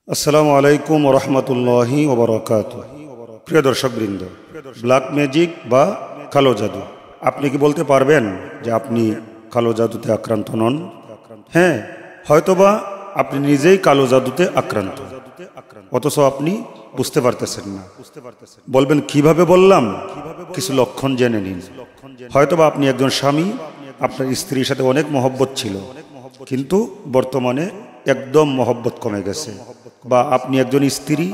আসসালামু আলাইকুম ওয়া রাহমাতুল্লাহি ওয়া বারাকাতুহু। প্রিয় দর্শকবৃন্দ, ব্ল্যাক ম্যাজিক বা কালো জাদু, আপনি কি বলতে পারবেন যে আপনি কালো জাদুতে আক্রান্ত নন? হ্যাঁ, হয়তোবা আপনি নিজেই কালো জাদুতে আক্রান্ত, অথচ আপনি বুঝতে পারতেছেন না। বলবেন কিভাবে বললাম? কিছু লক্ষণ জেনে নিন। হয়তোবা আপনি একজন স্বামী, আপনার স্ত্রীর সাথে অনেক মহব্বত ছিল, কিন্তু বর্তমানে একদম মহব্বত কমে গেছে। বা আপনি একজন স্ত্রী,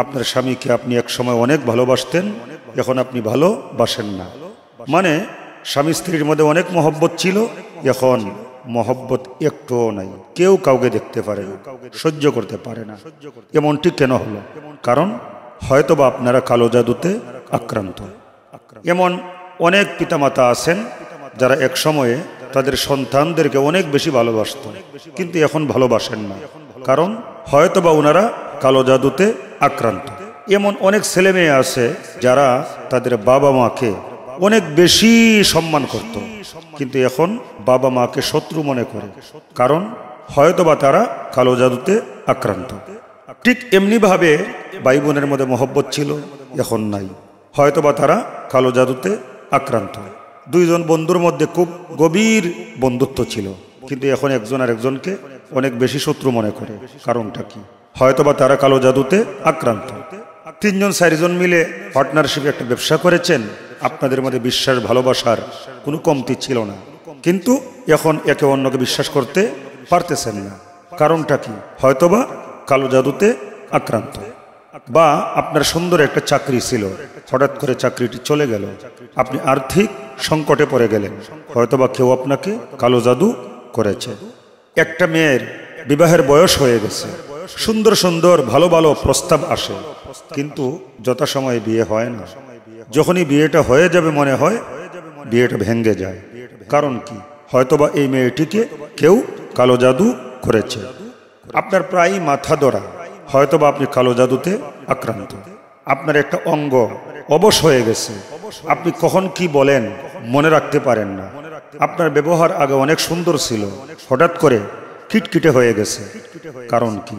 আপনার স্বামীকে আপনি এক সময় অনেক ভালোবাসতেন, এখন আপনি ভালোবাসেন না। মানে স্বামী স্ত্রীর মধ্যে অনেক মহব্বত ছিল, এখন মহব্বত একটুও নাই। কেউ কাউকে দেখতে পারে না, সহ্য করতে পারে না। এমনটি কেন হলো? কারণ হয়তোবা আপনারা কালো জাদুতে আক্রান্ত। এমন অনেক পিতামাতা আছেন যারা এক সময়ে তাদের সন্তানদেরকে অনেক বেশি ভালোবাসতেন, কিন্তু এখন ভালোবাসেন না, কারণ হয়তোবা ওনারা কালো জাদুতে আক্রান্ত। এমন অনেক ছেলে মেয়ে আছে যারা তাদের বাবা মাকে অনেক বেশি সম্মান করত, কিন্তু এখন বাবা মাকে শত্রু মনে করে, কারণ হয়তোবা তারা কালো জাদুতে আক্রান্ত। ঠিক এমনিভাবে ভাই বোনের মধ্যে মহব্বত ছিল, এখন নাই, হয়তোবা তারা কালো জাদুতে আক্রান্ত। দুইজন বন্ধুর মধ্যে খুব গভীর বন্ধুত্ব ছিল, কিন্তু এখন একজন আর একজনকে অনেক বেশি শত্রু মনে করে। কারণটা কি? হয়তোবা তারা কালো জাদুতে আক্রান্ত। তিনজন চারজন মিলে পার্টনারশিপে একটা ব্যবসা করেছেন, আপনাদের মধ্যে বিশ্বাস ভালোবাসার কোনো কমতি ছিল না, কিন্তু এখন একে অন্যকে বিশ্বাস করতে পারতেছেন না। কারণটা কি? হয়তোবা কালো জাদুতে আক্রান্ত। বা আপনার সুন্দর একটা চাকরি ছিল, হঠাৎ করে চাকরিটি চলে গেল, আপনি আর্থিক সংকটে পড়ে গেলেন, হয়তোবা কেউ আপনাকে কালো জাদু করেছে। একটা মেয়ের বিবাহের বয়স হয়ে গেছে, সুন্দর সুন্দর ভালো ভালো প্রস্তাব আসে, কিন্তু যথাসময়ে বিয়ে হয় না। যখনই বিয়েটা হয়ে যাবে মনে হয় বিয়েটা ভেঙে যায়। কারণ কি? হয়তোবা এই মেয়েটিকে কেউ কালো জাদু করেছে। আপনার প্রায় মাথা ধরা, হয়তোবা আপনি কালো জাদুতে আক্রান্ত। আপনার একটা অঙ্গ অবশ হয়ে গেছে, আপনি কখন কি বলেন মনে রাখতে পারেন না। আপনার ব্যবহার আগে অনেক সুন্দর ছিল, হঠাৎ করে খিটখিটে হয়ে গেছে। কারণ কি?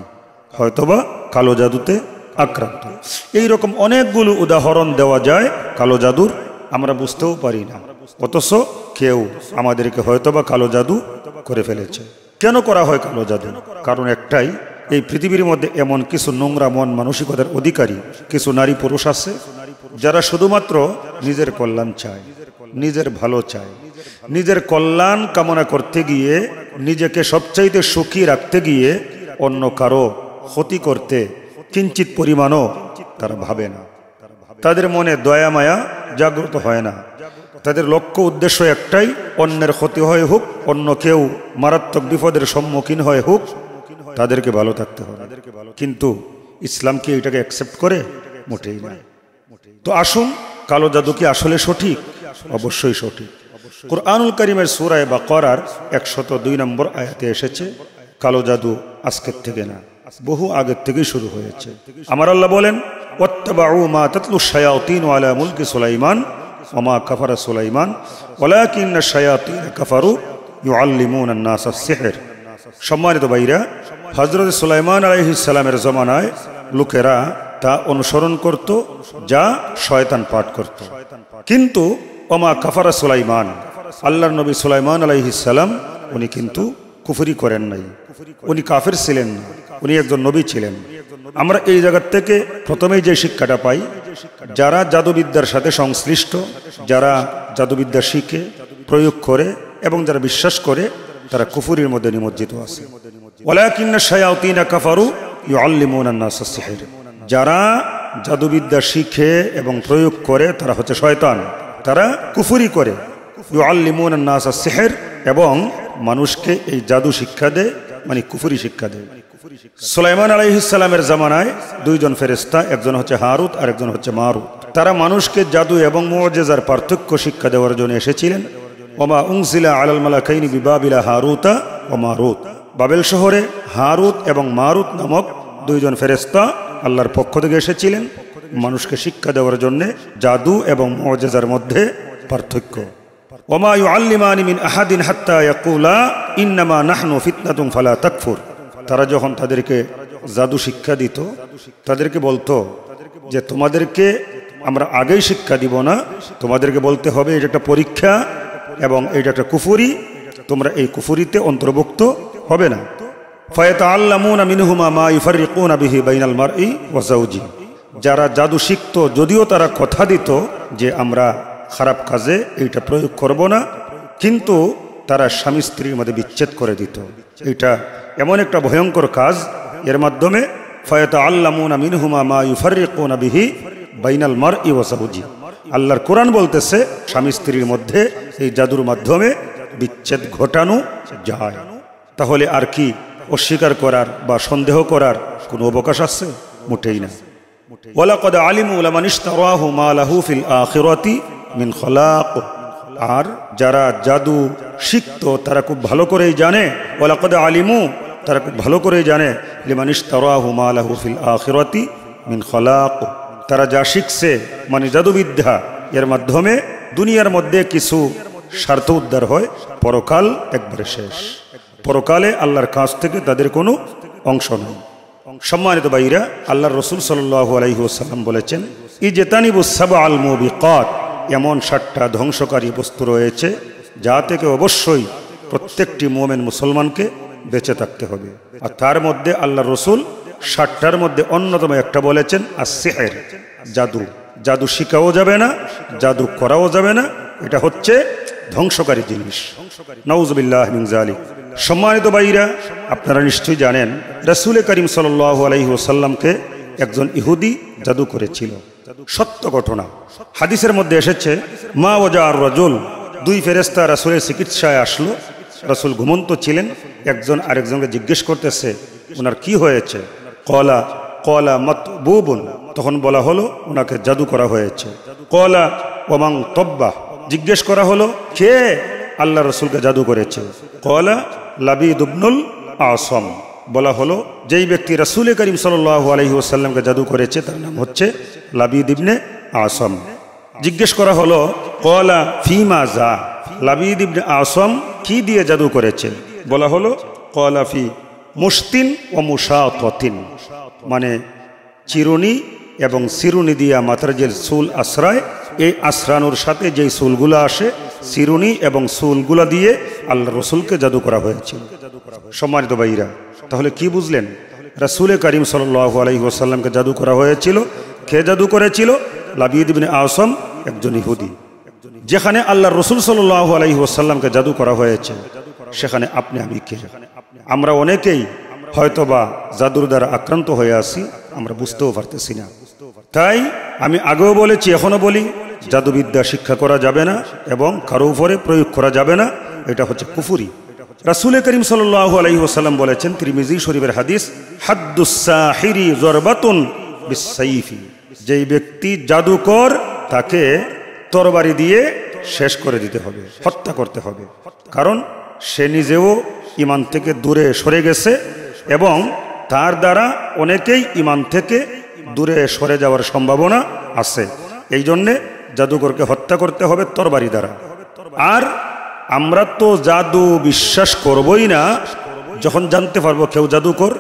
হয়তোবা কালো জাদুতে আক্রান্ত। এই রকম অনেকগুলো উদাহরণ দেওয়া যায় কালো জাদুর, আমরা বুঝতেও পারি না, অথচ কেউ আমাদেরকে হয়তোবা কালো জাদু করে ফেলেছে। কেন করা হয় কালো জাদু? কারণ একটাই, এই পৃথিবীর মধ্যে এমন কিছু নোংরা মন মানসিকতার অধিকারী কিছু নারী পুরুষ আছে যারা শুধুমাত্র নিজের কল্যাণ চায়, নিজের ভালো চায়। নিজের কল্যাণ কামনা করতে গিয়ে, নিজেকে সবচাইতে সুখী রাখতে গিয়ে অন্য কারো ক্ষতি করতে কিঞ্চিত পরিমাণও তারা ভাবে না। তাদের মনে দয়া মায়া জাগ্রত হয় না। তাদের লক্ষ্য উদ্দেশ্য একটাই, অন্যের ক্ষতি হয়ে হোক, অন্য কেউ মারাত্মক বিপদের সম্মুখীন হয়ে হোক, তাদেরকে ভালো থাকতে হবে। কিন্তু ইসলাম কি এটাকে অ্যাকসেপ্ট করে? মোটেই না। তো আসুন, কালো জাদু কি আসলে সঠিক? অবশ্যই সঠিক। কুরআনুল কারীমের সূরা বাকারার 102 নম্বর আয়াতে এসেছে, কালো জাদু আজকের থেকে না, বহু আগের থেকেই শুরু হয়েছে। আমার আল্লাহ বলেন, ওয়াত্তাবাউ মা তাতলু শায়াতিন আলা মুলকি সুলাইমান ওয়া মা কাফারা সুলাইমান ওয়ালাকিন্না শায়াতিন কাফারু ইউআল্লিমুনা আন-নাস আস-সিহর। সম্মানিত ভাইরা, হযরত সুলাইমান আলাইহিস সালামের জমানায় লোকেরা তা অনুসরণ করত, যা শয়তান পাঠ করত। কিন্তু ওমা কাফারা সুলাইমান, আল্লাহর নবী সুলাইমান আলাইহিস সালাম উনি কিন্তু কুফরি করেন নাই, উনি কাফের ছিলেন না, উনি একজন নবী ছিলেন। আমরা এই জায়গা থেকে প্রথমেই যে শিক্ষাটা পাই, যারা জাদুবিদ্যার সাথে সংশ্লিষ্ট, যারা জাদুবিদ্যা শিখে প্রয়োগ করে এবং যারা বিশ্বাস করে, তারা কুফরির মধ্যে নিমজ্জিত আছে। ওয়ালাকিন্না শায়াতিনা কাফারু ইউআল্লিমুনা আন-নাস আস-সিহর। যারা জাদুবিদ্যা শিখে এবং প্রয়োগ করে তারা হচ্ছে শয়তান, তারা কুফরি করে। ইউআল্লিমুনা আন-নাস আস-সিহর, এবং মানুষকে এই জাদু শিক্ষা দেয়, মানে কুফরি শিক্ষা দেয়। সুলাইমান আলাইহিস সালামের জামানায় দুইজন ফেরেশতা, একজন হচ্ছে হারুত আর একজন হচ্ছে মারুত, তারা মানুষকে জাদু এবং মুআজিজার পার্থক্য শিক্ষা দেওয়ার জন্য এসেছিলেন। ওমা উনজিলা আলাল মালাকাইনি বিবাবিলা হারুতা ওয়া মারুত। বাবেল শহরে হারুত এবং মারুত নামক দুইজন ফেরেশতা আল্লাহর পক্ষ থেকে এসেছিলেন মানুষকে শিক্ষা দেওয়ার জন্য জাদু এবং মুআজিজার মধ্যে পার্থক্য। ওমা ইউআল্লিমানি মিন আহাদিন হাত্তা ইয়াকুলা ইন্নামা নাহনু ফিতনাতুন ফালা তাকফুর। তারা যখন তাদেরকে জাদু শিক্ষা দিত তাদেরকে বলতো যে তোমাদেরকে আমরা আগেই শিক্ষা দিব না, তোমাদেরকে বলতে হবে এটা একটা পরীক্ষা এবং এটা একটা কুফরি, তোমরা এই কুফরিতে অন্তর্ভুক্ত হবে না। ফায়াতাআল্লামুনা মিনহুমা মা ইউফাররিকুনা বিহি বাইনাল মারই ওয়া যাওজিহি, যারা জাদু শিখত যদিও তারা কথা দিত যে আমরা খারাপ কাজে এইটা প্রয়োগ করব না, কিন্তু তারা স্বামী স্ত্রীর মধ্যে বিচ্ছেদ করে দিত। এটা এমন একটা ভয়ঙ্কর কাজ, এর মাধ্যমে ফায়াতাআল্লামুনা মিনহুমা মা ইউফাররিকুনা বিহি বাইনাল মারই ওয়া যাওজিহি, আল্লাহর কোরআন বলতেছে স্বামী স্ত্রীর মধ্যে এই জাদুর মাধ্যমে বিচ্ছেদ ঘটানো যায়। তাহলে আর কি অস্বীকার করার বা সন্দেহ করার কোনো অবকাশ আছে? মোটেই না। ওয়ালাকাদ আলিমু লামান ইশতারাহু মা লাহু ফিল আখিরাতি মিন খলাক, আর যারা জাদু শিখত তারা খুব ভালো করেই জানে, ওয়ালাকাদ আলিমু, তারা খুব ভালো করেই জানে, লিমান ইশতারাহু মা লাহু ফিল আখিরাতি মিন খলাক, তারা যা শিখছে মানে জাদুবিদ্যা, এর মাধ্যমে দুনিয়ার মধ্যে কিছু স্বার্থ উদ্ধার হয়, পরকাল একবারে শেষ, পরকালে আল্লাহর কাছ থেকে তাদের কোনো অংশ নেই। সম্মানিত ভাইরা, আল্লাহর রাসূল সাল্লাল্লাহু আলাইহি ওয়াসাল্লাম বলেছেন ইজতানিবুস সাবআল মুবিকাত, এমন 7টা ধ্বংসকারী বস্তু রয়েছে যা থেকে অবশ্যই প্রত্যেকটি মুমিন মুসলমানকে বেঁচে থাকতে হবে। আর তার মধ্যে আল্লাহর রাসূল 7টার মধ্যে অন্যতম একটা বলেছেন আস-সিহর, জাদু। জাদু শিখাও যাবে না, জাদু করাও যাবে না, এটা হচ্ছে ধ্বংসকারী জিনিস। নাউযুবিল্লাহি মিন যালিক। সম্মানিত ভাইরা, আপনারা নিশ্চয়ই জানেন রাসূল করিম সাল্লাল্লাহু আলাইহি ওয়াসাল্লামকে একজন ইহুদি জাদু করেছিল। সত্য ঘটনা, হাদিসের মধ্যে এসেছে মা ওয়াজার রাজুল, 2 ফেরেশতা রাসূলের চিকিৎসায় আসলো। রাসূল ঘুমন্ত ছিলেন, একজন আরেকজনকে জিজ্ঞেস করতেছে ওনার কি হয়েছে। কলা মাতবুবুন, তখন বলা হলো ওনাকে জাদু করা হয়েছে। কলা ওয়ামান তব্বা, জিজ্ঞেস করা হলো কে আল্লাহ রসুলকে জাদু করেছে। কলা লাবিদ ইবনুল আসম, বলা হলো যেই ব্যক্তি রাসূল করিম সাল্লাল্লাহু আলাইহি ওয়াসাল্লামকে জাদু করেছে তার নাম হচ্ছে লাবিদ ইবনে আসম। জিজ্ঞেস করা হলো কলা ফিমা যা, লাবিদ ইবনে আসম কি দিয়ে জাদু করেছে। বলা হলো কলা ফি মুশতিন ও মুশাতাতিন, মানে চিরুনি এবং সিরুনি দিয়া মাথার যে চুল আশ্রয়, এই আশ্রানোর সাথে যেই চুলগুলো আসে, চিরুনি এবং চুলগুলা দিয়ে আল্লাহ রসুলকে জাদু করা হয়েছিল। সম্মানিত ভাইরা, তাহলে কি বুঝলেন? রাসূল করিম সাল্লাল্লাহু আলাইহি ওয়াসাল্লামকে জাদু করা হয়েছিল। কে জাদু করেছিল? লাবিদ ইবনে আসম, একজন ইহুদি। যেখানে আল্লাহ রসুল সাল্লাল্লাহু আলাইহি ওয়াসাল্লামকে জাদু করা হয়েছে, সেখানে আপনি আমি কে? আমরা অনেকেই হয়তোবা জাদুর দ্বারা আক্রান্ত হয়ে আসি, আমরা বুঝতেও পারতেছি না। তাই আমি আগেও বলেছি, এখনো বলি, জাদুবিদ্যা শিক্ষা করা যাবে না এবং কারো উপরে প্রয়োগ করা যাবে না, এটা হচ্ছে কুফরি। রাসূল করিম সাল্লাল্লাহু আলাইহি ওয়াসাল্লাম বলেছেন, তিরমিজি শরীফের হাদিস, হাদ্দুস সাহিরি যরবাতুন বিস-সাইফি, যেই ব্যক্তি জাদুকর তাকে তরবারি দিয়ে শেষ করে দিতে হবে, হত্যা করতে হবে। কারণ সে নিজেও ঈমান থেকে দূরে সরে গেছে এবং তার দ্বারা অনেকেই ঈমান থেকে দূরে সরে যাওয়ার সম্ভাবনা আছে। এই জন্যে জাদুকরকে হত্যা করতে হবে তরবারি দ্বারা। আর আমরা তো জাদু বিশ্বাস করবই না যখন জানতে পারবো কেউ জাদুকর,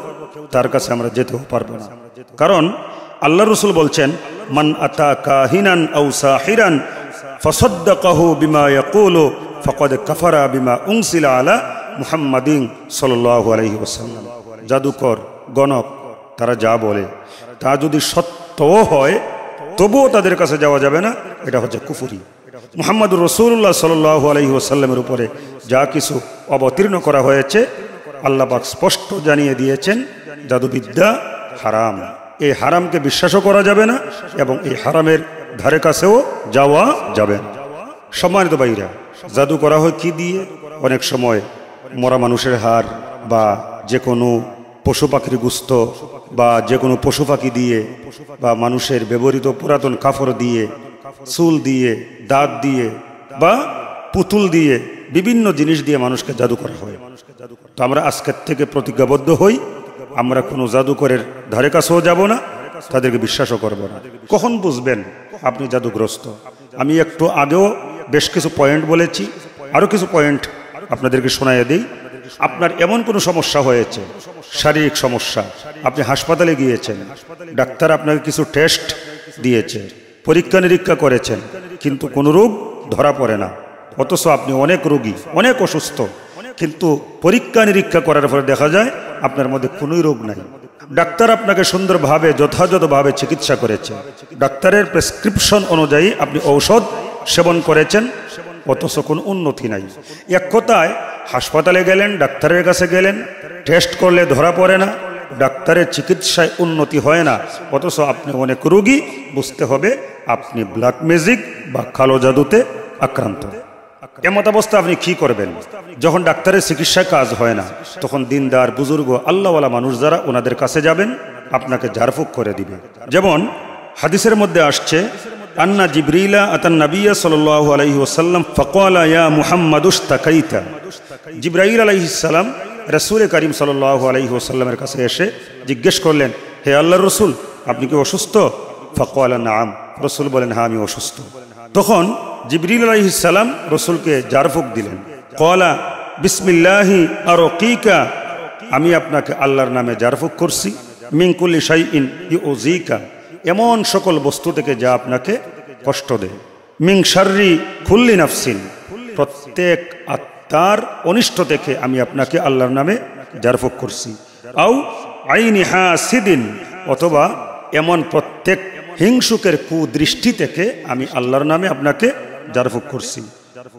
তার কাছে আমরা যেতেও পারবো না। কারণ আল্লাহ রাসূল বলছেন, মান আতা কাহিনান আও সাহিরান ফাসাদ্দাকাহু বিমা ইয়াকুলু ফাকাদ কাফারা বিমা উনসিলা আলা মুহাম্মাদিন সাল্লাল্লাহু আলাইহি ওয়াসাল্লাম। জাদুকর, গণক, তারা যা বলে তা যদি সত্যও হয় তবুও তাদের কাছে যাওয়া যাবে না, এটা হচ্ছে কুফরি। মুহাম্মদুর রাসূলুল্লাহ সাল্লাল্লাহু আলাইহি ওয়াসাল্লামের উপরে যা কিছু অবতীর্ণ করা হয়েছে, আল্লাহ পাক স্পষ্ট জানিয়ে দিয়েছেন জাদুবিদ্যা হারাম। এই হারামকে বিশ্বাসও করা যাবে না এবং এই হারামের ধারে কাছেও যাওয়া যাবে না। সম্মানিত ভাইরা, জাদু করা হয় কি দিয়ে? অনেক সময় মরা মানুষের হাড় বা যে কোনো পশু পাখির গোশত বা যে কোনো পশু পাখি দিয়ে বা মানুষের ব্যবহৃত পুরাতন কাপড় দিয়ে, চুল দিয়ে, দাঁত দিয়ে বা পুতুল দিয়ে, বিভিন্ন জিনিস দিয়ে মানুষকে জাদু করা হয়। তো আমরা আজকের থেকে প্রতিজ্ঞাবদ্ধ হই, আমরা কোনো জাদুকরের ধারে কাছেও যাব না, তাদেরকে বিশ্বাসও করব না। কখন বুঝবেন আপনি জাদুগ্রস্ত? আমি একটু আগেও বেশ কিছু পয়েন্ট বলেছি, আরও কিছু পয়েন্ট আপনাদেরকে শোনাইয়ে দিই। আপনার এমন কোনো সমস্যা হয়েছে, শারীরিক সমস্যা, আপনি হাসপাতালে গিয়েছেন, ডাক্তার আপনাকে কিছু টেস্ট দিয়েছে, পরীক্ষা নিরীক্ষা করেছেন, কিন্তু কোনো রোগ ধরা পড়ে না, অথচ আপনি অনেক রোগী, অনেক অসুস্থ, কিন্তু পরীক্ষা নিরীক্ষা করার পরে দেখা যায় আপনার মধ্যে কোনোই রোগ নাই। ডাক্তার আপনাকে সুন্দরভাবে যথাযথভাবে চিকিৎসা করেছে, ডাক্তারের প্রেসক্রিপশন অনুযায়ী আপনি ঔষধ সেবন করেছেন, অথচ কোনো উন্নতি নাই। এক কথায় হাসপাতালে গেলেন, ডাক্তারের কাছে গেলেন, টেস্ট করলে ধরা পড়ে না, ডাক্তারের চিকিৎসায় উন্নতি হয় না, অথচ আপনি অনেক রোগী। বুঝতে হবে আপনি ব্ল্যাক ম্যাজিক বা কালো জাদুতে আক্রান্ত। এমত অবস্থা আপনি কি করবেন? যখন ডাক্তারের চিকিৎসায় কাজ হয় না, তখন দিনদার বুজুর্গ আল্লাহওয়ালা মানুষ যারা, ওনাদের কাছে যাবেন, আপনাকে ঝাড়ফুঁক করে দিবে। যেমন হাদিসের মধ্যে আসছে, আন্না জিবরিলা আতান নবিয়্য সাল্লাল্লাহু আলাইহি ওয়াসাল্লাম ফাকালা ইয়া মুহাম্মাদুশতাকাইতা। জিবরাইল আলাইহিস সালাম রাসূল করিম সাল্লাল্লাহু আলাইহি ওয়াসাল্লামের কাছে এসে জিজ্ঞেস করলেন, হে আল্লাহর রাসূল, আপনি কি অসুস্থ? ফাকালা নাআম। রাসূল বলেন, হ্যাঁ আমি অসুস্থ। তখন জিবরিল আলাইহিস সালাম রাসূলকে ঝাড়ফুঁক দিলেন। ক্বালা বিসমিল্লাহি আরকিকা, আমি আপনাকে আল্লাহর নামে ঝাড়ফুঁক করছি। মিন কুল্লি শাইইন ইউযিকা, এমন সকল বস্তু থেকে যা আপনাকে কষ্ট দেয়। মিন শাররি কুল্লি নাফসিন, প্রত্যেক আত্মার অনিষ্ট থেকে আমি আপনাকে আল্লাহর নামে ঝাড়ফুঁক করছি। আও আইনি হাসিদিন, অথবা এমন প্রত্যেক হিংসুকের কুদৃষ্টি থেকে আমি আল্লাহর নামে আপনাকে ঝাড়ফুঁক করছি।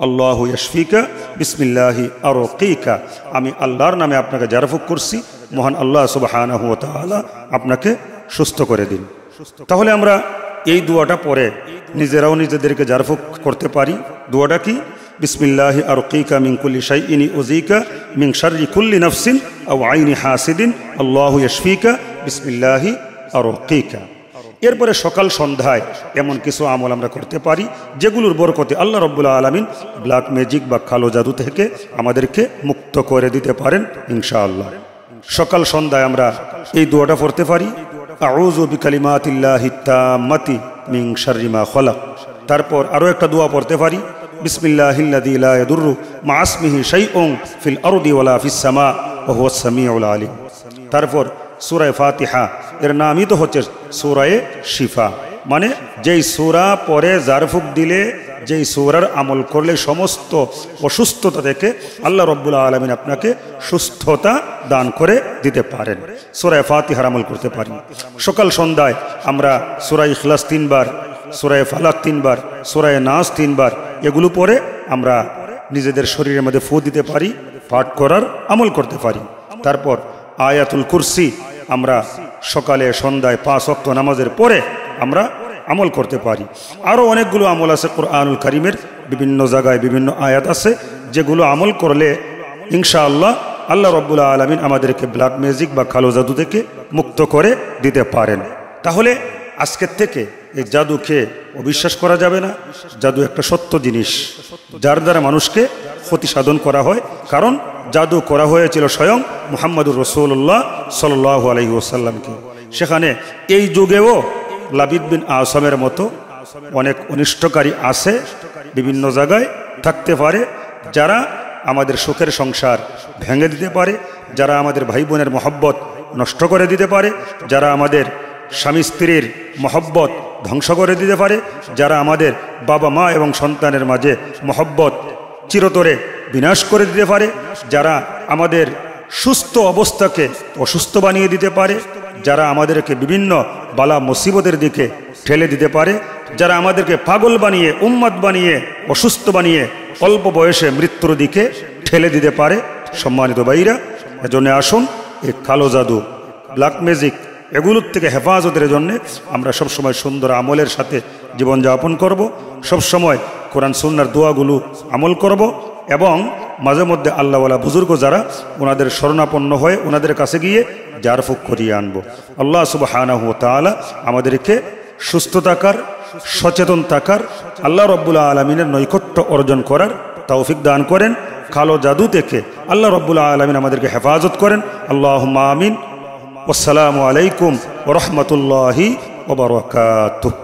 আল্লাহু ইয়াশফিকা বিসমিল্লাহি আরকিকা, আমি আল্লাহর নামে আপনাকে ঝাড়ফুঁক করছি, মহান আল্লাহ সুবহানাহু ওয়া তাআলা আপনাকে সুস্থ করে দিন। তাহলে আমরা এই দোয়াটা পরে নিজেরাও নিজেদেরকে ঝাড়ফুঁক করতে পারি। দোয়াটা কি? বিসমিল্লাহি আরকিকা মিন কুল্লি শাইইন ইউযিকা মিন শাররি কুল্লি নাফসিন আও আইনি হাসিদিন আল্লাহু ইয়াশফিকা বিসমিল্লাহি আরকিকা। এরপরে সকাল সন্ধ্যায় এমন কিছু আমল আমরা করতে পারি যেগুলোর বরকতে আল্লাহ রাব্বুল আলামিন ব্ল্যাক ম্যাজিক বা কালো জাদু থেকে আমাদেরকে মুক্ত করে দিতে পারেন ইনশাআল্লাহ। সকাল সন্ধ্যায় আমরা এই দোয়াটা পড়তে পারি, আউযু বিকালিমাতিল্লাহি তাম্মাতি মিন শাররি মা খালাক। তারপর আরও একটা দোয়া পড়তে পারি, বিসমিল্লাহিল্লাযী লা ইয়াদুররু মা ইসমিহি শাইউন ফিল আরদি ওয়ালা ফিস সামা ওয়া হুয়াস সামিউল আলিম। তারপর সূরা ফাতিহা, এর নামই তো হচ্ছে সূরা শিফা, মানে যেই সূরা পরে ঝাড়ফুঁক দিলে, যেই সূরার আমল করলে সমস্ত অসুস্থতা থেকে আল্লাহ রাব্বুল আলামিন আপনাকে সুস্থতা দান করে দিতে পারেন। সূরা ফাতিহার আমল করতে পারি। সকাল সন্ধ্যায় আমরা সূরা ইখলাস 3 বার, সূরা ফালাক 3 বার, সূরা নাস 3 বার, এগুলো পরে আমরা নিজেদের শরীরের মধ্যে ফু দিতে পারি, পাঠ করার আমল করতে পারি। তারপর আয়াতুল কুরসি আমরা সকালে সন্ধ্যায় 5 ওয়াক্ত নামাজের পরে আমরা আমল করতে পারি। আরও অনেকগুলো আমল আছে কুরআনুল কারীমের বিভিন্ন জায়গায় বিভিন্ন আয়াত আছে, যেগুলো আমল করলে ইনশাআল্লাহ আল্লাহ রাব্বুল আলামিন আমাদেরকে ব্ল্যাক ম্যাজিক বা কালো জাদু থেকে মুক্ত করে দিতে পারেন। তাহলে আজকের থেকে এই জাদুকে অবিশ্বাস করা যাবে না। জাদু একটা সত্য জিনিস, যার দ্বারা মানুষকে ক্ষতি সাধন করা হয়। কারণ জাদু করা হয়েছিল স্বয়ং মুহাম্মদুর রাসূলুল্লাহ সাল্লাল্লাহু আলাইহি ওয়াসাল্লামকে। সেখানে এই যুগেও লাবিদ বিন আসমের মতো অনেক অনিষ্টকারী আছে, বিভিন্ন জায়গায় থাকতে পারে, যারা আমাদের সুখের সংসার ভেঙে দিতে পারে, যারা আমাদের ভাই বোনের মহব্বত নষ্ট করে দিতে পারে, যারা আমাদের স্বামী স্ত্রীর মহব্বত ধ্বংস করে দিতে পারে, যারা আমাদের বাবা মা এবং সন্তানের মাঝে মহব্বত চিরতরে বিনাশ করে দিতে পারে, যারা আমাদের সুস্থ অবস্থাকে অসুস্থ বানিয়ে দিতে পারে, যারা আমাদেরকে বিভিন্ন বালা মুসিবতের দিকে ঠেলে দিতে পারে, যারা আমাদেরকে পাগল বানিয়ে, উম্মাদ বানিয়ে, অসুস্থ বানিয়ে অল্প বয়সে মৃত্যুর দিকে ঠেলে দিতে পারে। সম্মানিত ভাইরা, এজন্য আসুন এই কালো জাদু, ব্ল্যাক ম্যাজিক, এগুলোর থেকে হেফাজতের জন্য আমরা সবসময় সুন্দর আমলের সাথে জীবনযাপন করব, সবসময় কোরআন সুন্নাহর দোয়াগুলো আমল করব, এবং মাঝে মধ্যে আল্লাহওয়ালা বুজুর্গ যারা, ওনাদের শরণাপন্ন হয়ে ওনাদের কাছে গিয়ে ঝাড়ফুঁক করিয়ে আনবো। আল্লাহ সুবহানাহু ওয়া তাআলা আমাদেরকে সুস্থ থাকার, সচেতন থাকার, আল্লাহ রাব্বুল আলামিনের নৈকট্য অর্জন করার তৌফিক দান করেন। কালো জাদু থেকে আল্লাহ রাব্বুল আলামিন আমাদেরকে হেফাজত করেন। আল্লাহুম্মা আমিন। আসসালামু আলাইকুম ওয়া রাহমাতুল্লাহি ওয়া বারাকাতুহু।